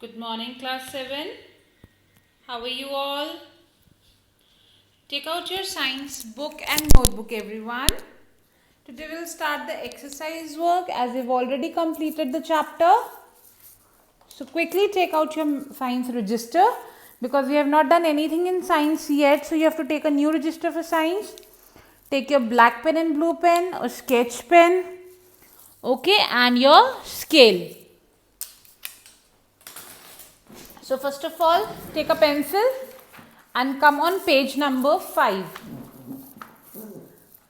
Good morning, Class 7. How are you all? Take out your science book and notebook, everyone. Today we'll start the exercise work as we've already completed the chapter. So quickly take out your science register because we have not done anything in science yet. So you have to take a new register for science. Take your black pen and blue pen or sketch pen. Okay, and your scale. So first of all, take a pencil and come on page number 5.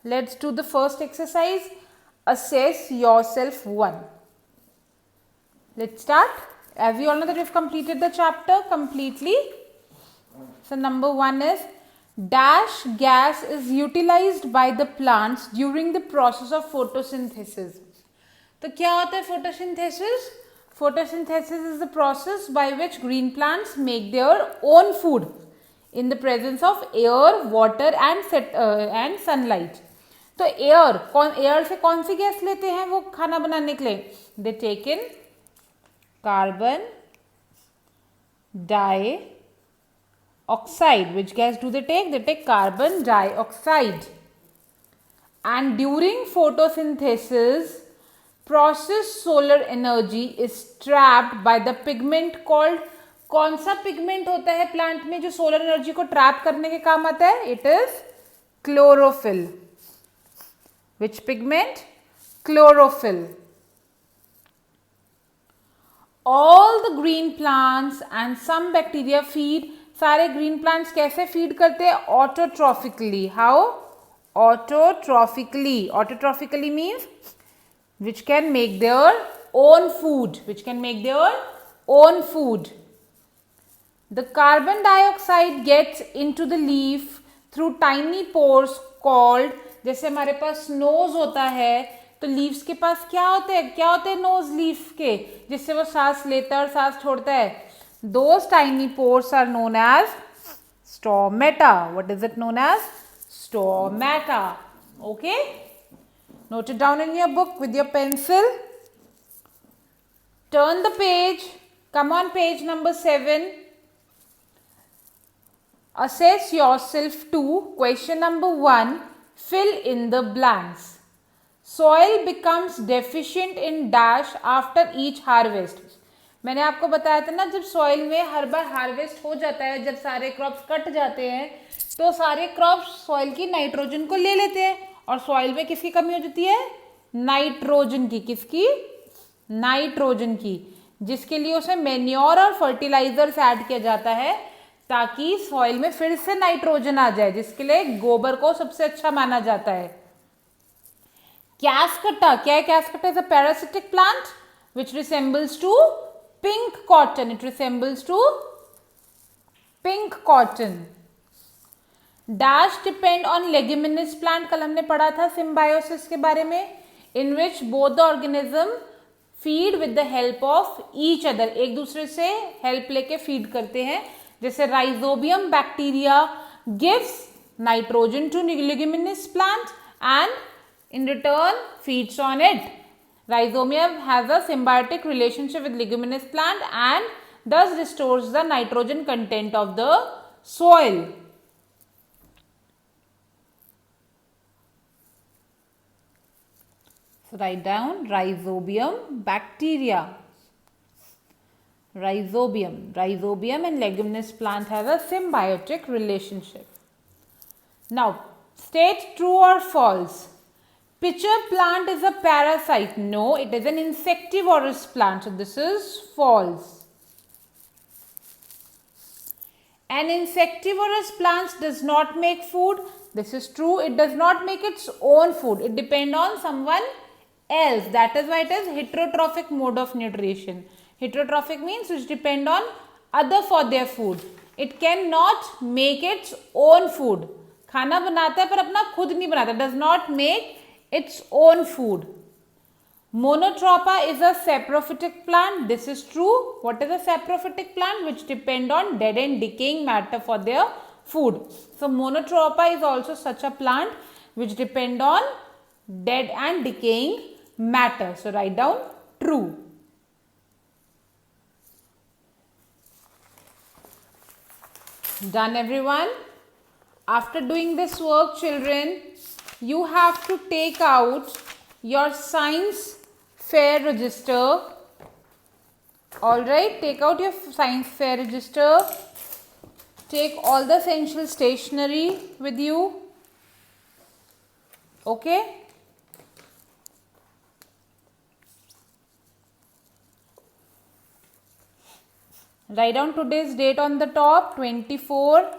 Let's do the first exercise. Assess yourself 1. Let's start. As we all know that we've completed the chapter completely. So number 1 is dash gas is utilized by the plants during the process of photosynthesis. तो क्या होता है photosynthesis? Photosynthesis is the process by which green plants make their own food in the presence of air, water and sunlight. तो air से कौन सी gas लेते हैं वो खाना बनाने के लिए? They take in carbon dioxide. Which gas do they take? They take carbon dioxide. And during photosynthesis, processed solar energy is trapped by the pigment called. कौन सा पिगमेंट होता है प्लांट में जो सोलर एनर्जी को ट्रैप करने के काम आता है? It is chlorophyll. Which pigment? Chlorophyll. All the green plants and some bacteria feed. सारे ग्रीन प्लांट्स कैसे फीड करते हैं? Autotrophically. How? Autotrophically. Autotrophically means which can make their own food. The carbon dioxide gets into the leaf through tiny pores called. जैसे हमारे पास knows होता है तो leaves के पास क्या होते हैं नोज लीफ के, जिससे वो सांस लेता है और सांस छोड़ता है. Those tiny pores are known as stomata. What is it known as? Stomata. Okay. Note it down in your book with your pencil. Turn the page. Come on page number 7. Assess yourself 2. Question number 1. Fill in the blanks. Soil becomes deficient in dash after each harvest. मैंने आपको बताया था ना, जब soil में हर बार harvest हो जाता है, जब सारे क्रॉप्स कट जाते हैं तो सारे क्रॉप्स सॉइल की नाइट्रोजन को ले लेते हैं और सॉइल में किसकी कमी हो जाती है? नाइट्रोजन की. किसकी? नाइट्रोजन की. जिसके लिए उसमें मेन्योर और फर्टिलाइजर्स ऐड किया जाता है ताकि सॉइल में फिर से नाइट्रोजन आ जाए, जिसके लिए गोबर को सबसे अच्छा माना जाता है. कैसकटा. क्या है Cuscuta? Is a parasitic plant which resembles to pink cotton. It resembles to pink cotton. Dash depend on leguminous plant. कल हमने पढ़ा था symbiosis के बारे में, in which both the organism feed with the help of each other. एक दूसरे से help लेके feed करते हैं. जैसे rhizobium bacteria gives nitrogen to leguminous plant and in return feeds on it. Rhizobium has a symbiotic relationship with leguminous plant and thus restores the nitrogen content of the soil. So write down rhizobium bacteria. Rhizobium and leguminous plant have a symbiotic relationship. Now state true or false. Pitcher plant is a parasite. No, it is an insectivorous plant. So this is false. An insectivorous plant does not make food. This is true. It does not make its own food. It depends on someone else. That is why it is heterotrophic mode of nutrition. Heterotrophic means which depend on other for their food. It cannot make its own food. खाना बनाता है पर अपना खुद नहीं बनाता. Does not make its own food. Monotropa is a saprophytic plant. This is true. What is a saprophytic plant? Which depend on dead and decaying matter for their food. So monotropa is also such a plant which depend on dead and decaying matter. So write down true. Done, everyone? After doing this work, children, you have to take out your science fair register. Alright, take out your science fair register. Take all the essential stationery with you. Okay? Write down today's date on the top, 24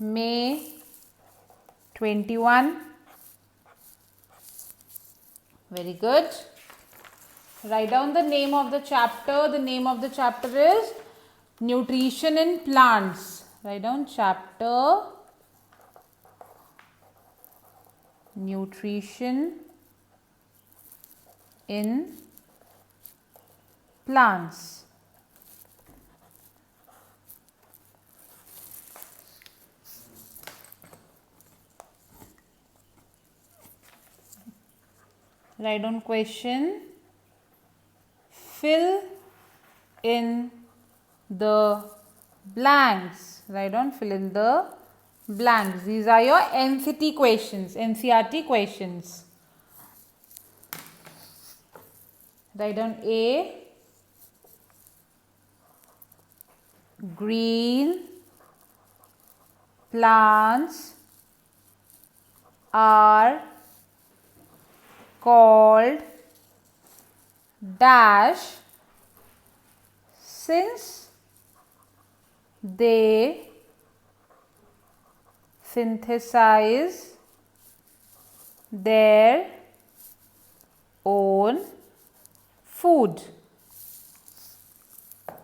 May 21. Very good. Write down the name of the chapter. The name of the chapter is Nutrition in Plants. Write down chapter Nutrition in Plants. Write down question. Fill in the blanks. Write down fill in the blanks. These are your NCT questions, NCRT questions. Write down A. Green plants are called dash since they synthesize their own food.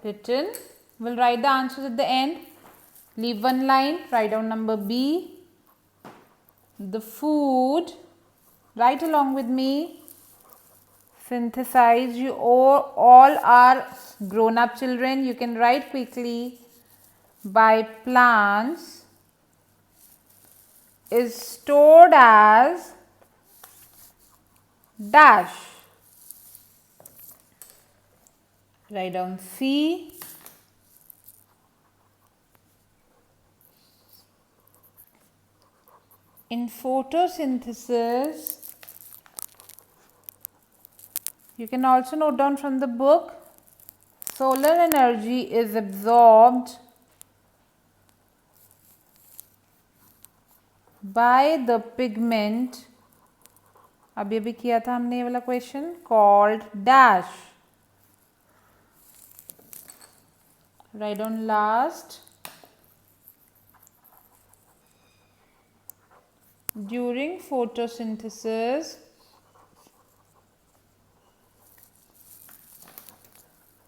Written. We'll write the answers at the end. Leave one line. Write down number B. The food. Write along with me. Synthesize. You all are grown-up children. You can write quickly. By plants is stored as dash. Write down C. In photosynthesis, you can also note down from the book, solar energy is absorbed by the pigment, अभी किया था हमने ये वाला question, called dash. Write down last. During photosynthesis,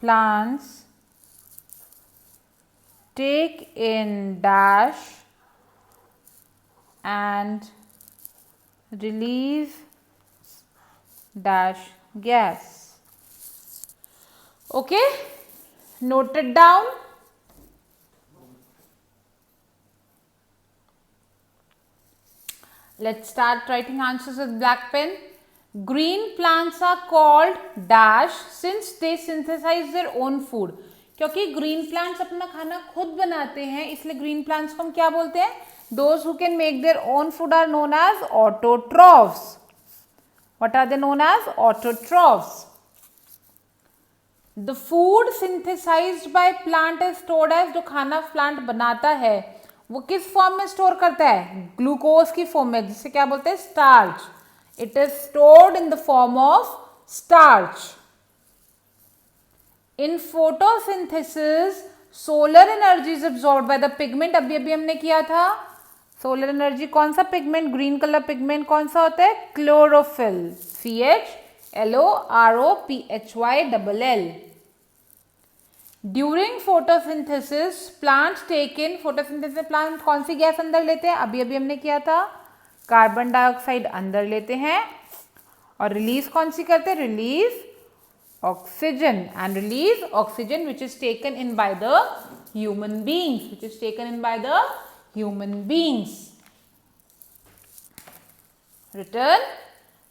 plants take in dash and release dash gas. Okay, note it down. Let's start writing answers with black pen. Green plants are called dash since they synthesize their own food. क्योंकि green plants अपना खाना खुद बनाते हैं, इसलिए green plants को हम क्या बोलते हैं? Those who can make their own food are known as autotrophs. What are they known as? Autotrophs. The food synthesized by plant is stored as, जो खाना plant बनाता है वो किस फॉर्म में स्टोर करता है? ग्लूकोज की फॉर्म में, जिसे क्या बोलते हैं? Starch. It is stored in the form of starch. In photosynthesis solar energy is absorbed by the pigment. अभी हमने किया था. सोलर एनर्जी कौन सा पिगमेंट? ग्रीन कलर पिगमेंट कौन सा होता है? Chlorophyll. CHLOROPHYLL. During photosynthesis plants take इन, फोटोसिंथेसिस में प्लांट कौन सी गैस अंदर लेते हैं? अभी हमने किया था, कार्बन डाइऑक्साइड अंदर लेते हैं. और रिलीज कौन सी करते हैं? Release oxygen. And release oxygen which is taken in by the human beings. Which is taken in by the human beings. Return.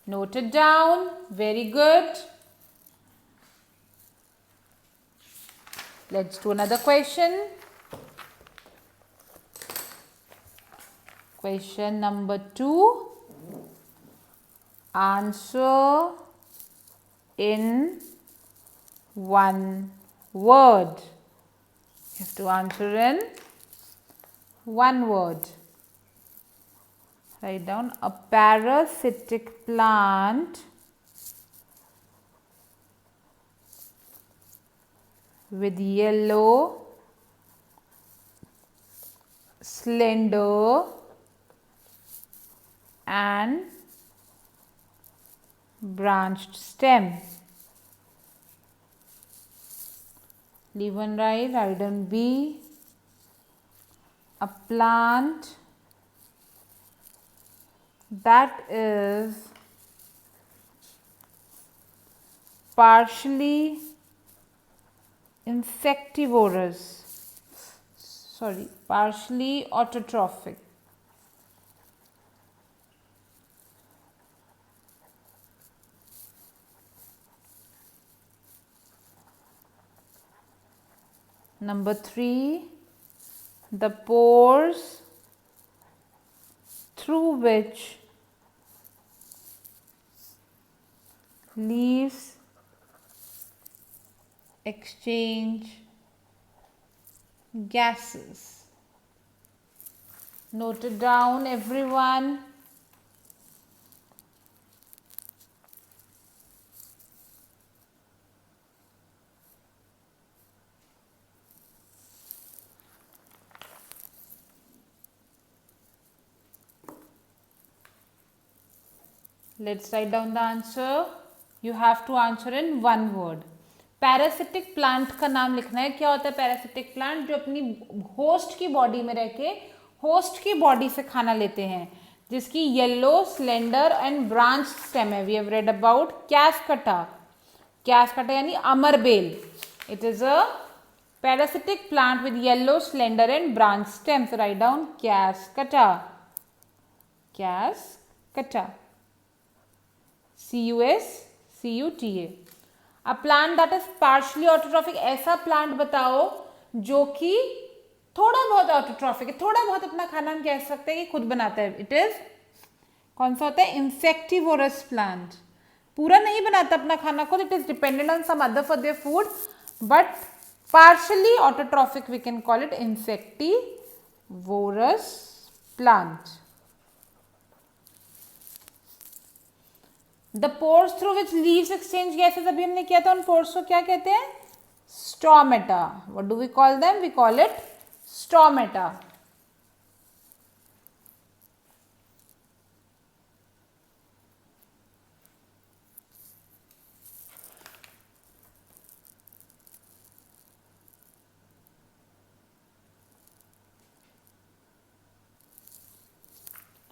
Note it down. Very good. Let's do another question. Question number 2. Answer in one word. You have to answer in one word. Write down a parasitic plant with yellow, slender and branched stem. Leave one right, write down B. A plant that is partially insectivorous, partially autotrophic. Number 3, the pores through which leaves exchange gases. Note it down, everyone. Let's write down the answer. You have to answer in one word. Parasitic plant का नाम लिखना है. क्या होता है parasitic plant? जो अपनी host की बॉडी में रह के होस्ट की बॉडी से खाना लेते हैं, जिसकी yellow, slender and branch stem है. We have read about Cuscuta. Cuscuta यानी अमरबेल. It is a parasitic plant with yellow, slender and branch stem. So write down Cuscuta. Cuscuta. CUSCUTA. A plant that is partially autotrophic. ऐसा plant बताओ जो कि थोड़ा बहुत autotrophic है, थोड़ा बहुत अपना खाना हम कह सकते हैं कि खुद बनाता है. इट इज कौन सा होता है? Insectivorous plant. पूरा नहीं बनाता अपना खाना खुद. It is dependent on some other for their food, but partially autotrophic we can call it insectivorous plant. The pores through which leaves exchange gases, अभी हमने किया था. उन पोर्स को क्या कहते हैं? Stomata. What do we call them? We call it stomata.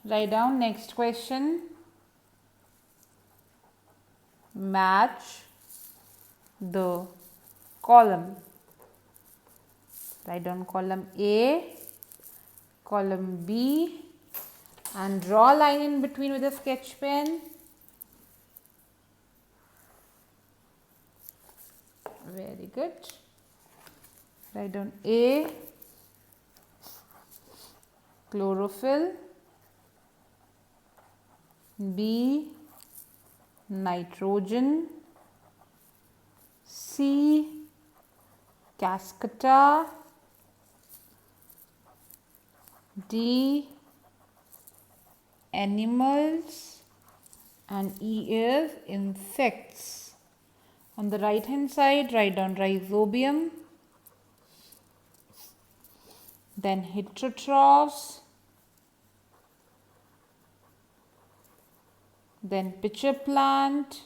Write down next question. Match the column. Write down column A, column B, and draw a line in between with a sketch pen. Very good. Write down A, chlorophyll, B, nitrogen, C, cascata, D, animals, and E is insects. On the right hand side, write down rhizobium, then heterotrophs, then pitcher plant,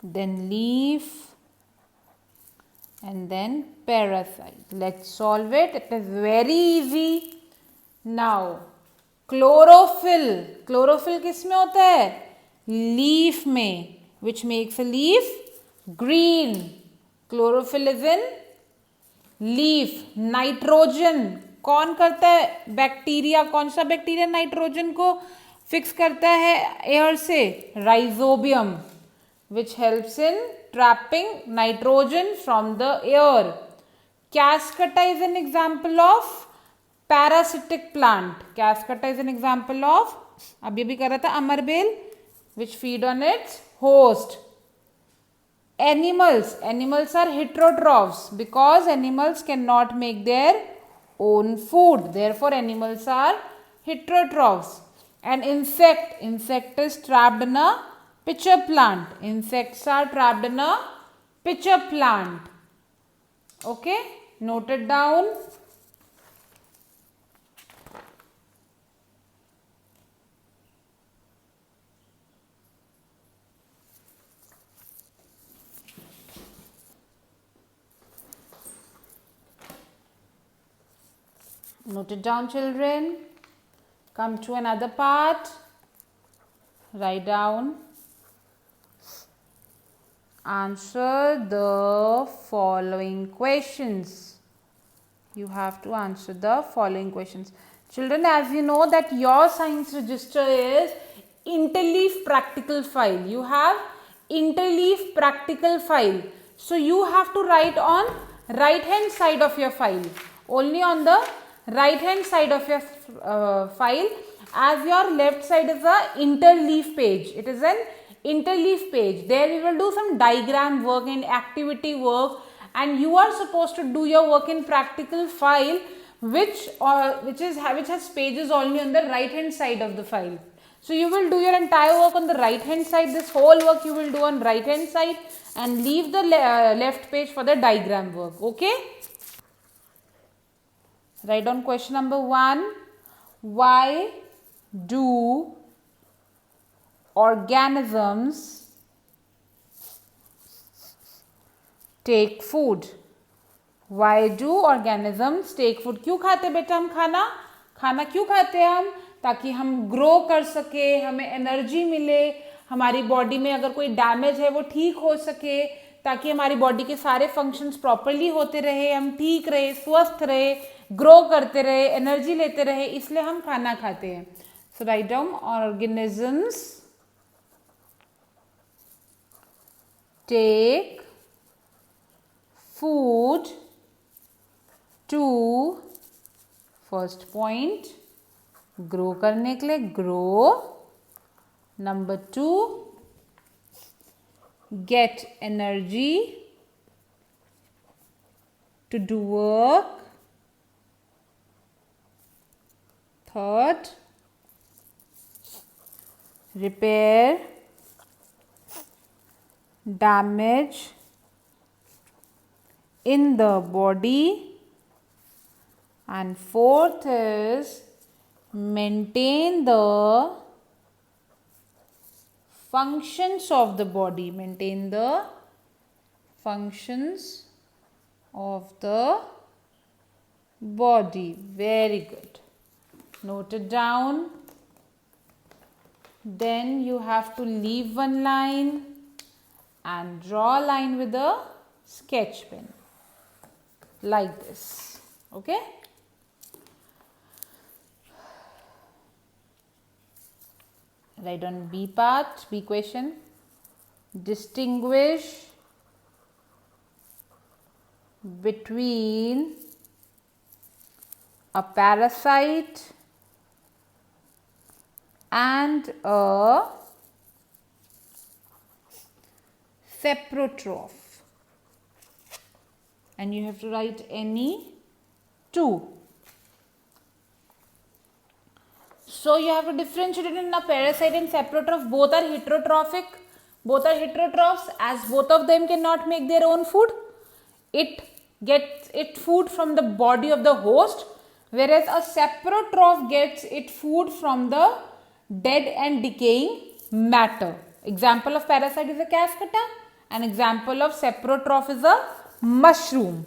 then leaf, and then parasite. Let's solve it. It is very easy. Now, chlorophyll. Chlorophyll किस में होता है? Leaf में. Which makes a leaf green. Chlorophyll is in leaf. Nitrogen. कौन करता है? Bacteria. कौन सा बैक्टीरिया नाइट्रोजन को फिक्स करता है एयर से? Rhizobium, which helps in trapping nitrogen from the air. Cascata is an example of parasitic plant. Cascata is an example of, abhi bhi kar raha tha, amarbeil, which feed on its host. Animals are heterotrophs because animals cannot make their own food. Therefore, animals are heterotrophs. And insect is trapped in a pitcher plant. Insects are trapped in a pitcher plant. Okay, note it down. Note it down, children. Come to another part. Write down. Answer the following questions. You have to answer the following questions. Children, as you know that your science register is interleaf practical file. You have interleaf practical file. So, you have to write on right hand side of your file. Only on the right hand side of your file, as your left side is a interleaf page. It is an interleaf page. There we will do some diagram work and activity work, and you are supposed to do your work in practical file which has pages only on the right hand side of the file. So you will do your entire work on the right hand side. This whole work you will do on right hand side and leave the left page for the diagram work. Okay. Write down question number 1. Why do organisms take food? Why do organisms take food? क्यों खाते बेटा हम खाना क्यों खाते हम? ताकि हम ग्रो कर सके, हमें एनर्जी मिले, हमारी बॉडी में अगर कोई डैमेज है वो ठीक हो सके, ताकि हमारी बॉडी के सारे फंक्शंस प्रॉपर्ली होते रहे, हम ठीक रहे, स्वस्थ रहे, ग्रो करते रहे, एनर्जी लेते रहे, इसलिए हम खाना खाते हैं. So write down organisms take food to, first point, grow करने के लिए, grow. Number 2, get energy to do work. Third, repair damage in the body. And fourth is maintain the functions of the body. Maintain the functions of the body. Very good. Note it down. Then you have to leave one line and draw a line with a sketch pen like this. Okay. Write on B part, B question. Distinguish between a parasite and a saprotroph. And you have to write any two. So you have to differentiate it in a parasite and saprotroph. Both are heterotrophic. Both are heterotrophs, as both of them cannot make their own food. It gets its food from the body of the host, whereas a saprotroph gets its food from the dead and decaying matter. Example of parasite is a cascata. An example of saprotroph is a mushroom.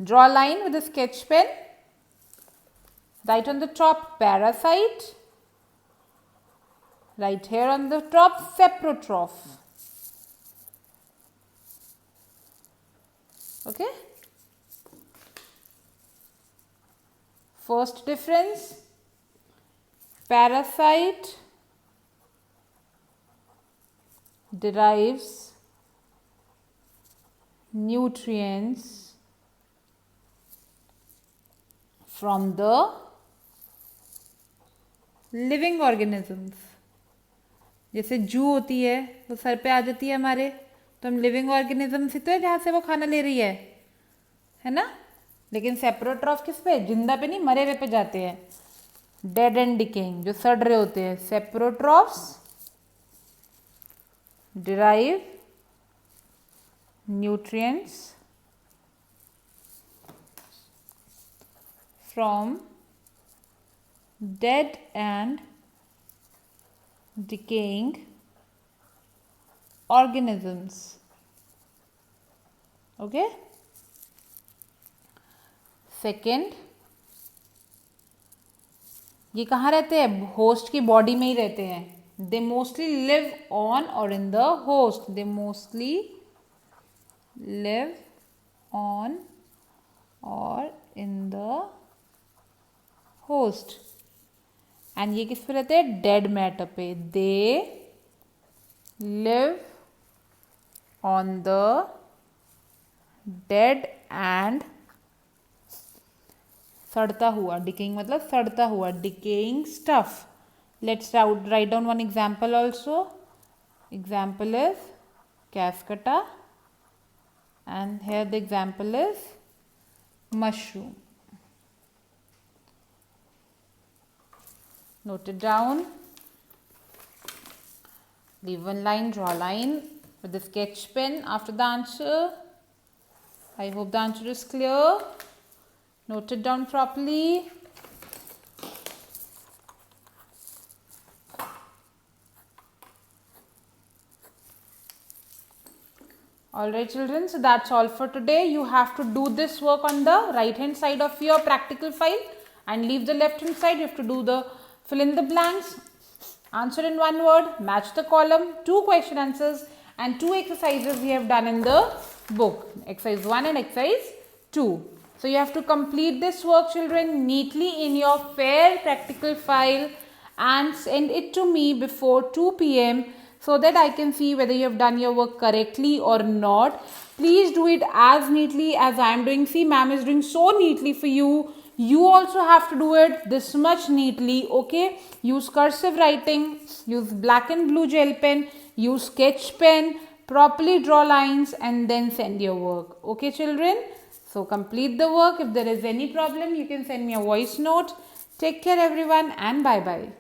Draw a line with a sketch pen. Write on the top parasite. Write here on the top saprotroph. Okay. First difference, parasite derives nutrients from the living organisms. जैसे जू होती है वो sir पे आ जाती है हमारे, तो हम लिविंग ऑर्गेनिज्म से तो है जहाँ से वो खाना ले रही है ना. लेकिन सेप्रोट्रॉफ किस पे, जिंदा पे नहीं, मरे हुए पे जाते हैं. डेड एंड डिकेइंग, जो सड़ रहे होते हैं. Saprotrophs derive nutrients from dead and decaying organisms. Okay. Second, ये कहाँ रहते हैं, होस्ट की बॉडी में ही रहते हैं. They mostly live on or in the host. They mostly live on or in the host. And ये किस पे रहते हैं, डेड मैटर पे. They live on the dead and सड़ता हुआ, डिकेइंग मतलब सड़ता हुआ, decaying stuff. Let's write down one example also. Example is Cuscuta and here the example is mushroom. Note it down. Leave one line, draw a line with the sketch pen after the answer. I hope the answer is clear. Note it down properly. Alright children, so that's all for today. You have to do this work on the right hand side of your practical file and leave the left hand side. You have to do the fill in the blanks, answer in one word, match the column, 2 question answers and 2 exercises we have done in the book, exercise 1 and exercise 2. So you have to complete this work children neatly in your fair practical file and send it to me before 2 p.m. so that I can see whether you have done your work correctly or not. Please do it as neatly as I am doing. See, ma'am is doing so neatly for you. You also have to do it this much neatly, okay? Use cursive writing, use black and blue gel pen, use sketch pen, properly draw lines and then send your work, okay children? So complete the work. If there is any problem, you can send me a voice note. Take care everyone and bye-bye.